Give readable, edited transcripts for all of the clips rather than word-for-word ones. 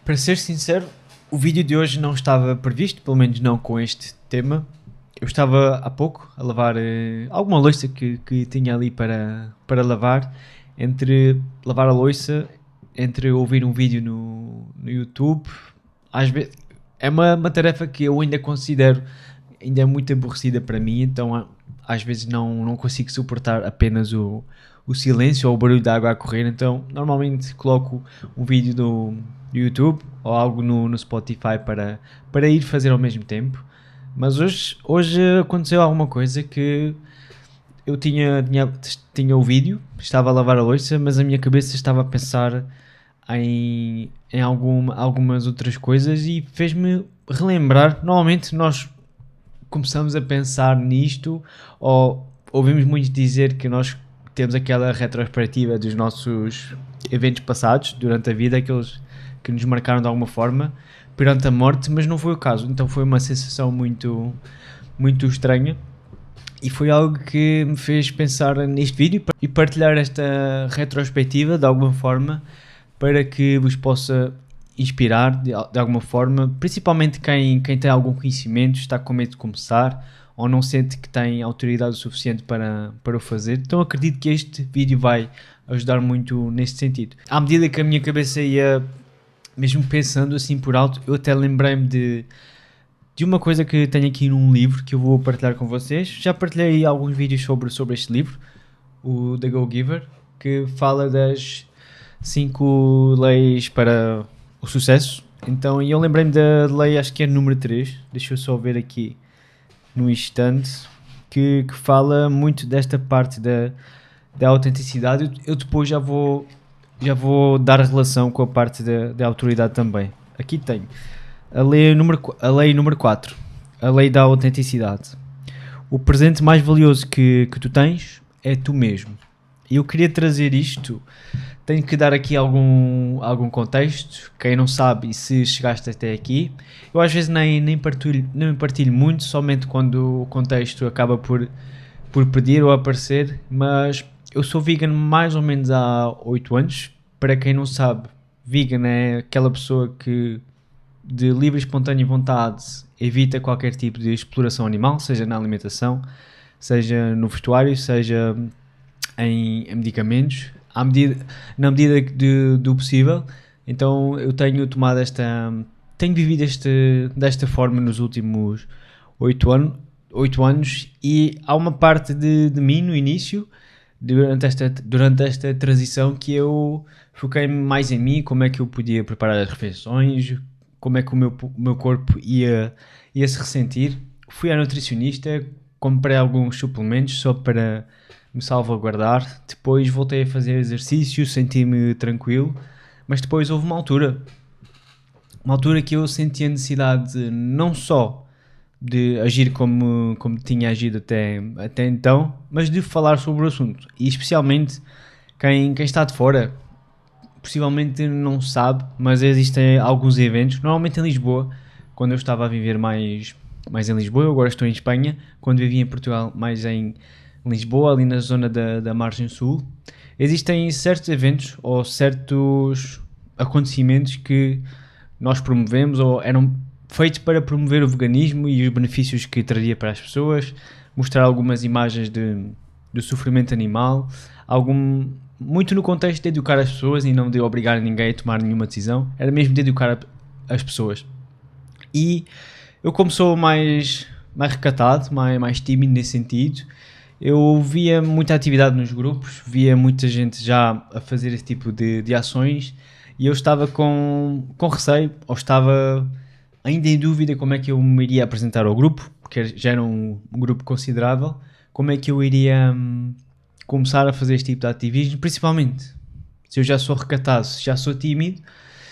Para ser sincero, o vídeo de hoje não estava previsto, pelo menos não com este tema. Eu estava há pouco a lavar alguma louça que tinha ali para lavar. Entre lavar a louça, entre ouvir um vídeo no YouTube, às vezes é uma tarefa que eu ainda considero ainda é muito aborrecida para mim, então às vezes não consigo suportar apenas o silêncio ou o barulho da água a correr, então normalmente coloco um vídeo do YouTube ou algo no Spotify para ir fazer ao mesmo tempo. Mas hoje aconteceu alguma coisa que eu tinha o vídeo, estava a lavar a louça, mas a minha cabeça estava a pensar em algumas outras coisas e fez-me relembrar. Normalmente nós começamos a pensar nisto ou ouvimos muito dizer que nós temos aquela retrospectiva dos nossos eventos passados durante a vida, aqueles que nos marcaram de alguma forma perante a morte, mas não foi o caso. Então foi uma sensação muito, muito estranha e foi algo que me fez pensar neste vídeo e partilhar esta retrospectiva de alguma forma para que vos possa inspirar de alguma forma, principalmente quem tem algum conhecimento, está com medo de começar ou não sente que tem autoridade o suficiente para o fazer. Então acredito que este vídeo vai ajudar muito neste sentido. À medida que a minha cabeça ia mesmo pensando assim por alto, eu até lembrei-me de uma coisa que tenho aqui num livro que eu vou partilhar com vocês. Já partilhei alguns vídeos sobre este livro, o The Go Giver, que fala das 5 leis para o sucesso. Então eu lembrei-me da lei, acho que é número 3, deixa eu só ver aqui no instante, que fala muito desta parte da autenticidade. Eu depois já vou dar relação com a parte da autoridade também. Aqui tenho a lei número 4, a lei da autenticidade. O presente mais valioso que tu tens é tu mesmo. E eu queria trazer isto, tenho que dar aqui algum contexto. Quem não sabe, e se chegaste até aqui, eu às vezes nem partilho muito, somente quando o contexto acaba por pedir ou aparecer, mas eu sou vegan mais ou menos há 8 anos. Para quem não sabe, vegan é aquela pessoa que de livre e espontânea vontade evita qualquer tipo de exploração animal, seja na alimentação, seja no vestuário, seja em medicamentos, na medida do possível. Então eu tenho vivido desta forma nos últimos 8 anos, e há uma parte de mim no início, durante esta transição, que eu foquei-me mais em mim, como é que eu podia preparar as refeições, como é que o meu corpo ia se ressentir. Fui à nutricionista, comprei alguns suplementos só para me salvaguardar. Depois voltei a fazer exercício, senti-me tranquilo, mas depois houve uma altura que eu senti a necessidade não só de agir como tinha agido até então, mas de falar sobre o assunto. E especialmente quem está de fora possivelmente não sabe, mas existem alguns eventos, normalmente em Lisboa, quando eu estava a viver mais em Lisboa. Eu agora estou em Espanha, quando vivia em Portugal mais em Lisboa, ali na zona da margem sul. Existem certos eventos ou certos acontecimentos que nós promovemos ou eram feitos para promover o veganismo e os benefícios que traria para as pessoas, mostrar algumas imagens do sofrimento animal, muito no contexto de educar as pessoas e não de obrigar ninguém a tomar nenhuma decisão. Era mesmo de educar as pessoas. E eu, como sou mais recatado, mais tímido nesse sentido, eu via muita atividade nos grupos, via muita gente já a fazer esse tipo de ações, e eu estava com receio, ou estava ainda em dúvida como é que eu me iria apresentar ao grupo, porque já era um grupo considerável, como é que eu iria começar a fazer este tipo de ativismo, principalmente se eu já sou recatado, se já sou tímido,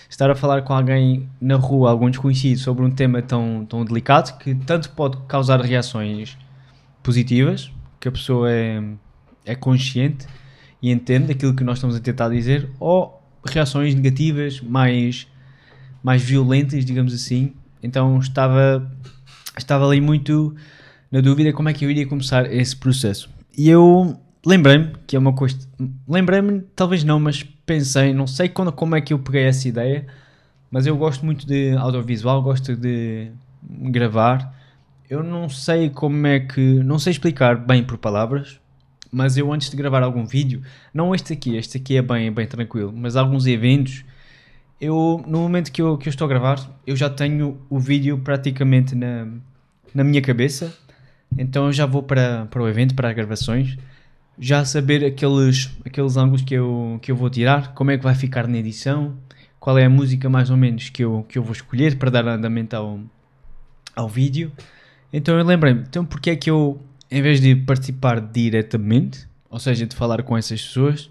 estar a falar com alguém na rua, algum desconhecido, sobre um tema tão delicado, que tanto pode causar reações positivas, que a pessoa é consciente e entende aquilo que nós estamos a tentar dizer, ou reações negativas, mais violentas, digamos assim. Então estava ali muito na dúvida como é que eu iria começar esse processo. E eu lembrei-me que é uma coisa... Lembrei-me, talvez não, mas pensei, não sei como é que eu peguei essa ideia, mas eu gosto muito de audiovisual, gosto de gravar. Eu não sei não sei explicar bem por palavras, mas eu antes de gravar algum vídeo, não este aqui é bem tranquilo, mas alguns eventos, no momento que eu estou a gravar, eu já tenho o vídeo praticamente na minha cabeça, então eu já vou para o evento, para as gravações, já saber aqueles ângulos que eu vou tirar, como é que vai ficar na edição, qual é a música mais ou menos que eu vou escolher para dar andamento ao vídeo. Então eu lembrei-me, então porque é que eu, em vez de participar diretamente, ou seja, de falar com essas pessoas,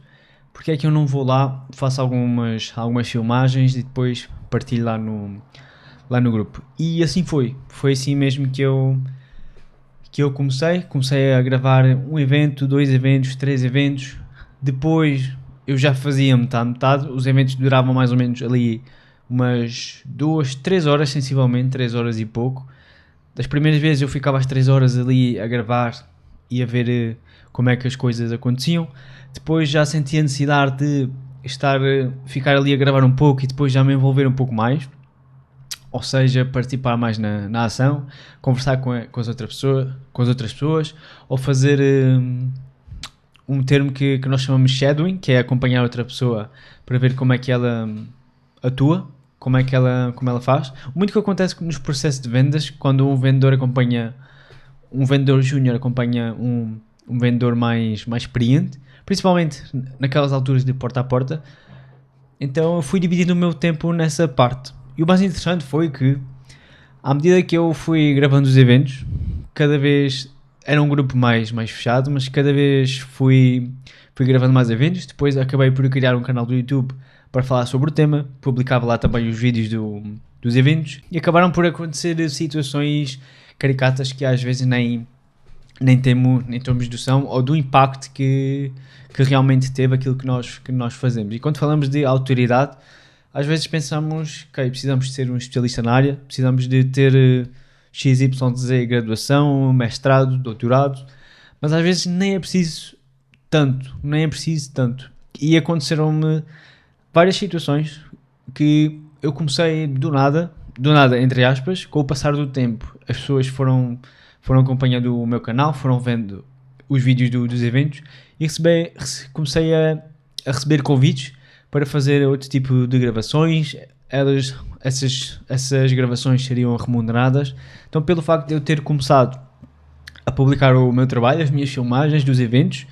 porque é que eu não vou lá, faço algumas filmagens e depois partilho lá no grupo. E assim foi assim mesmo que eu comecei a gravar um evento, 2 eventos, 3 eventos, depois eu já fazia metade, os eventos duravam mais ou menos ali umas 2, 3 horas sensivelmente, 3 horas e pouco. Das primeiras vezes eu ficava às 3 horas ali a gravar e a ver como é que as coisas aconteciam, depois já sentia a necessidade de ficar ali a gravar um pouco e depois já me envolver um pouco mais, ou seja, participar mais na ação, conversar com as outras pessoas, ou fazer um termo que nós chamamos shadowing, que é acompanhar outra pessoa para ver como é que ela atua, como ela faz. Muito que acontece nos processos de vendas, quando um vendedor júnior acompanha um vendedor mais experiente, principalmente naquelas alturas de porta a porta. Então eu fui dividindo o meu tempo nessa parte. E o mais interessante foi que, à medida que eu fui gravando os eventos, cada vez era um grupo mais fechado, mas cada vez fui gravando mais eventos. Depois acabei por criar um canal do YouTube para falar sobre o tema, publicava lá também os vídeos dos eventos, e acabaram por acontecer situações caricatas que às vezes nem temos noção ou do impacto que realmente teve aquilo que nós fazemos. E quando falamos de autoridade, às vezes pensamos que precisamos de ser um especialista na área, precisamos de ter XYZ graduação, mestrado, doutorado, mas às vezes nem é preciso tanto. E aconteceram-me várias situações que eu comecei do nada, entre aspas, com o passar do tempo. As pessoas foram acompanhando o meu canal, foram vendo os vídeos dos eventos e comecei a receber convites para fazer outro tipo de gravações. Essas gravações seriam remuneradas. Então, pelo facto de eu ter começado a publicar o meu trabalho, as minhas filmagens dos eventos,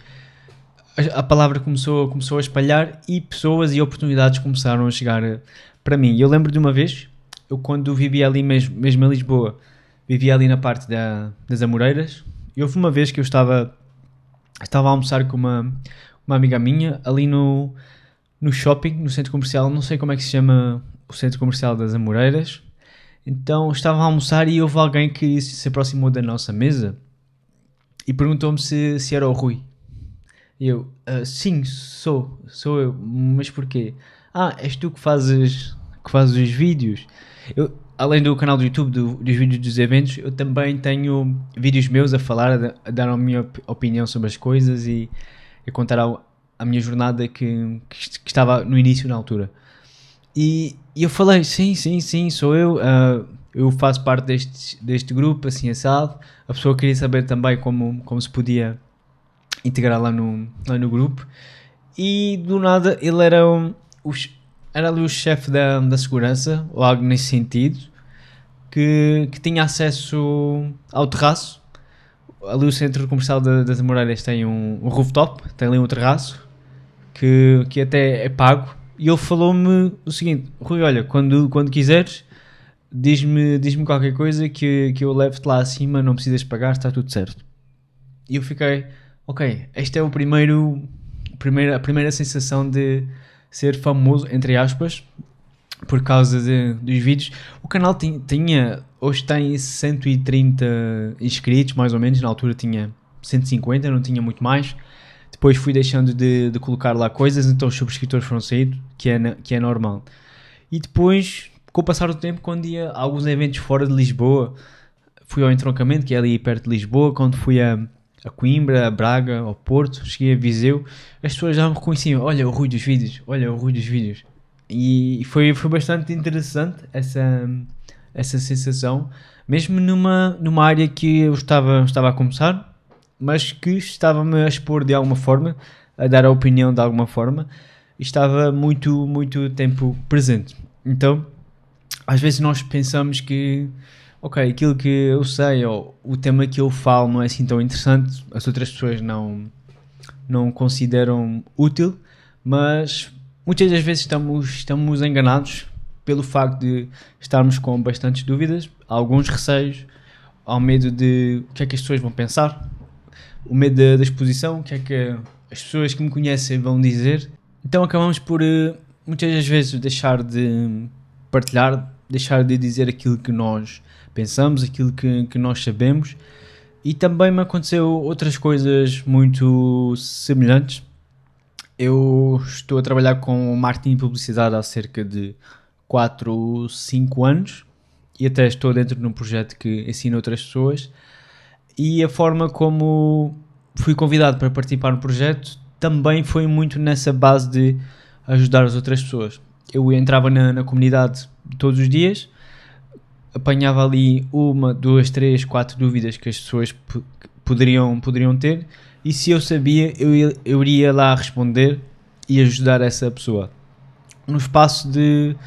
a palavra começou a espalhar e pessoas e oportunidades começaram a chegar para mim. Eu lembro de uma vez, eu quando vivia ali mesmo em Lisboa, vivia ali na parte das Amoreiras, e houve uma vez que eu estava a almoçar com uma amiga minha ali no shopping, no centro comercial, não sei como é que se chama o centro comercial das Amoreiras. Então estava a almoçar e houve alguém que se aproximou da nossa mesa e perguntou-me se era o Rui. E eu, sim, sou eu, mas porquê? És tu que fazes os vídeos? Eu, além do canal do YouTube dos vídeos dos eventos, eu também tenho vídeos meus a falar, a dar a minha opinião sobre as coisas e a contar a minha jornada que estava no início, na altura. E eu falei, sim, sou eu. Eu faço parte deste grupo, assim assado. A pessoa queria saber também como se podia integrar lá no grupo. E do nada ele era ali o chefe da segurança, ou algo nesse sentido, que tinha acesso ao terraço. Ali o centro comercial das Amoreiras tem um rooftop, tem ali um terraço que até é pago. E ele falou-me o seguinte: Rui, olha, quando quiseres, diz-me qualquer coisa que eu levo-te lá acima, não precisas pagar, está tudo certo. E eu fiquei, ok, esta é a primeira sensação de ser famoso, entre aspas, por causa dos vídeos. O canal hoje tem 130 inscritos, mais ou menos. Na altura tinha 150, não tinha muito mais. Depois fui deixando de colocar lá coisas, então os subscritores foram saindo, que é normal. E depois, com o passar do tempo, quando ia a alguns eventos fora de Lisboa, fui ao Entroncamento, que é ali perto de Lisboa, quando fui a Coimbra, a Braga, ao Porto, cheguei a Viseu, as pessoas já me reconheciam: olha o Rui dos vídeos. E foi bastante interessante essa sensação, mesmo numa área que eu estava a começar, mas que estava-me a expor de alguma forma, a dar a opinião de alguma forma, e estava muito, muito tempo presente. Então, às vezes nós pensamos que, ok, aquilo que eu sei ou o tema que eu falo não é assim tão interessante, as outras pessoas não consideram útil, mas muitas das vezes estamos enganados pelo facto de estarmos com bastantes dúvidas, alguns receios, ao medo de o que é que as pessoas vão pensar, o medo da exposição, o que é que as pessoas que me conhecem vão dizer. Então acabamos por muitas das vezes deixar de partilhar, deixar de dizer aquilo que nós pensamos, aquilo que nós sabemos. E também me aconteceu outras coisas muito semelhantes. Eu estou a trabalhar com marketing e publicidade há cerca de 4, 5 anos e até estou dentro de um projeto que ensina outras pessoas, e a forma como fui convidado para participar no projeto também foi muito nessa base de ajudar as outras pessoas. Eu entrava na comunidade todos os dias, apanhava ali 1, 2, 3, 4 dúvidas que as pessoas poderiam ter, e se eu sabia, eu iria lá responder e ajudar essa pessoa. No espaço de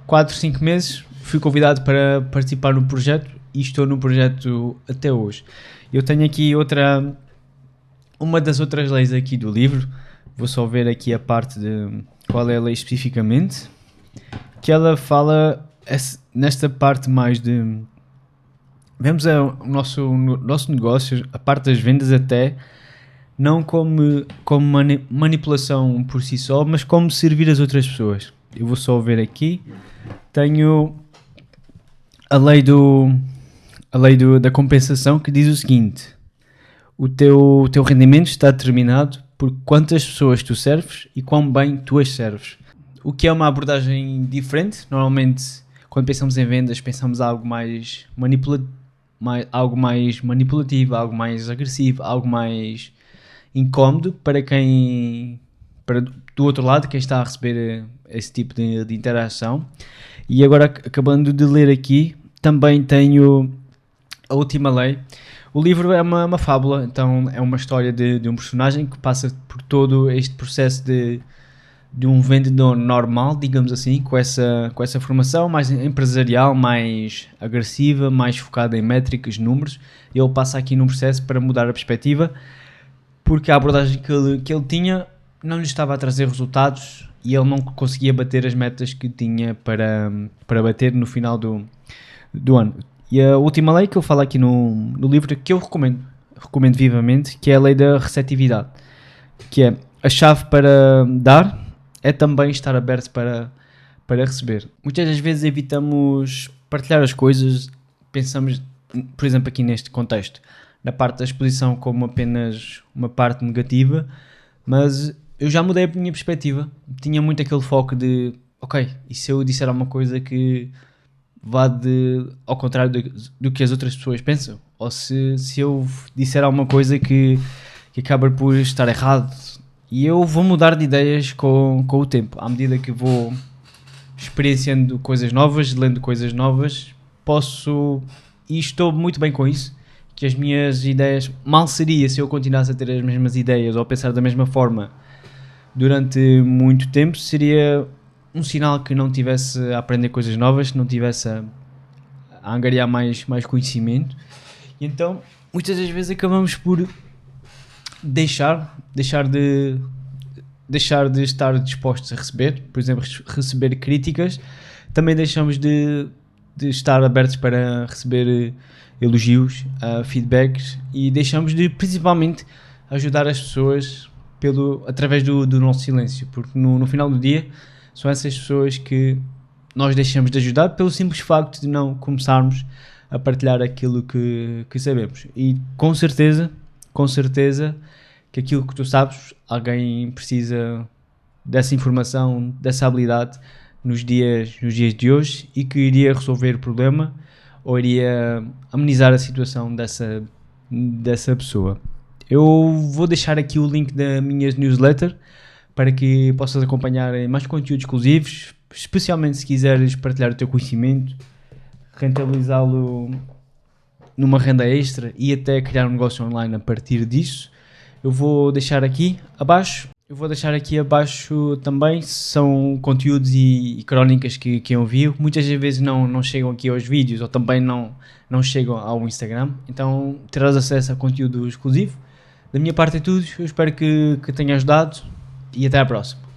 4, 5 meses fui convidado para participar no projeto e estou no projeto até hoje. Eu tenho aqui uma das outras leis aqui do livro, vou só ver aqui a parte de qual é a lei especificamente, que ela fala nesta parte mais de... Vemos o nosso negócio, a parte das vendas até, não como manipulação por si só, mas como servir as outras pessoas. Eu vou só ver aqui. Tenho a lei da compensação, que diz o seguinte: o teu rendimento está determinado por quantas pessoas tu serves e quão bem tu as serves. O que é uma abordagem diferente. Normalmente, quando pensamos em vendas, pensamos em algo mais manipulativo, algo mais agressivo, algo mais incómodo para do outro lado, quem está a receber esse tipo de interação. E agora, acabando de ler aqui, também tenho a última lei. O livro é uma fábula, então é uma história de um personagem que passa por todo este processo de um vendedor normal, digamos assim, com essa formação mais empresarial, mais agressiva, mais focada em métricas, números. Ele passa aqui num processo para mudar a perspectiva, porque a abordagem que ele tinha não lhe estava a trazer resultados e ele não conseguia bater as metas que tinha para bater no final do ano. E a última lei que eu falo aqui no livro, que eu recomendo vivamente, que é a lei da receptividade, que é a chave para dar é também estar aberto para receber. Muitas das vezes evitamos partilhar as coisas, pensamos, por exemplo, aqui neste contexto, na parte da exposição como apenas uma parte negativa, mas eu já mudei a minha perspectiva. Tinha muito aquele foco de, ok, e se eu disser alguma coisa que vá ao contrário do que as outras pessoas pensam? Ou se eu disser alguma coisa que acaba por estar errado? E eu vou mudar de ideias com o tempo. À medida que vou experienciando coisas novas, lendo coisas novas, e estou muito bem com isso, que as minhas ideias, mal seria se eu continuasse a ter as mesmas ideias ou a pensar da mesma forma durante muito tempo, seria um sinal que não tivesse a aprender coisas novas, que não tivesse a angariar mais conhecimento. E então, muitas das vezes acabamos por deixar de estar dispostos a receber, por exemplo, receber críticas. Também deixamos de estar abertos para receber elogios, feedbacks, e deixamos de principalmente ajudar as pessoas através do nosso silêncio, porque no final do dia são essas pessoas que nós deixamos de ajudar pelo simples facto de não começarmos a partilhar aquilo que sabemos. E com certeza que aquilo que tu sabes, alguém precisa dessa informação, dessa habilidade nos dias de hoje, e que iria resolver o problema ou iria amenizar a situação dessa pessoa. Eu vou deixar aqui o link da minha newsletter para que possas acompanhar mais conteúdos exclusivos, especialmente se quiseres partilhar o teu conhecimento, rentabilizá-lo numa renda extra e até criar um negócio online a partir disso. Eu vou deixar aqui abaixo também, são conteúdos e crónicas que eu envio. Muitas vezes não chegam aqui aos vídeos ou também não chegam ao Instagram, então terás acesso a conteúdo exclusivo. Da minha parte é tudo, eu espero que tenha ajudado e até à próxima.